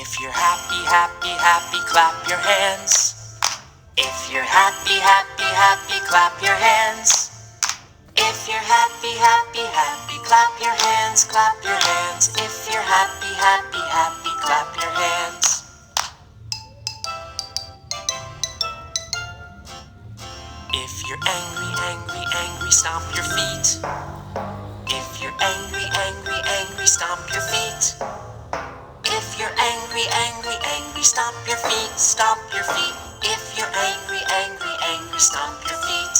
If you're happy, happy, happy, clap your hands. If you're happy, happy, happy, clap your hands. If you're happy, happy, happy, clap your hands, clap your hands. If you're happy, happy, happy, clap your hands. If you're angry, angry, angry, stomp your feet. If you're angry, angry, angry, stomp your feet. If you're angry, angry, angry, stomp your feet, stomp your feet. If you're angry, angry, angry, stomp your feet.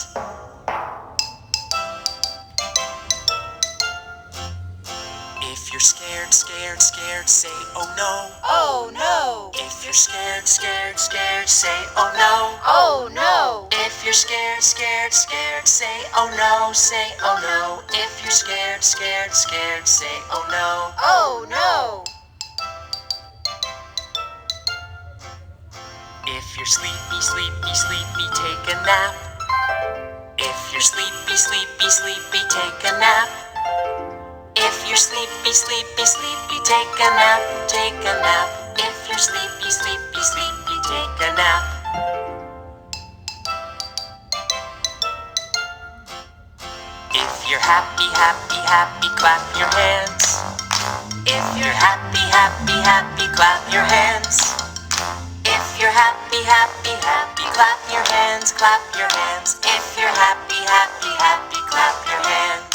If you're scared, scared, scared, say oh no. Oh no. If you're scared, scared, scared, say oh no. Oh no. If you're scared, scared, scared, say oh no, say oh no. If you're scared, scared, scared, say oh no. Oh no. If you're sleepy, sleepy, sleepy, take a nap. If you're sleepy, sleepy, sleepy, take a nap. If you're sleepy, sleepy, sleepy, take a nap, take a nap. If you're sleepy, sleepy, sleepy, take a nap. If you're happy, happy, happy, clap your hands. If you're happy, happy, happy, clap your hands. If you're happy, happy, happy, clap your hands, clap your hands. If you're happy, happy, happy, clap your hands.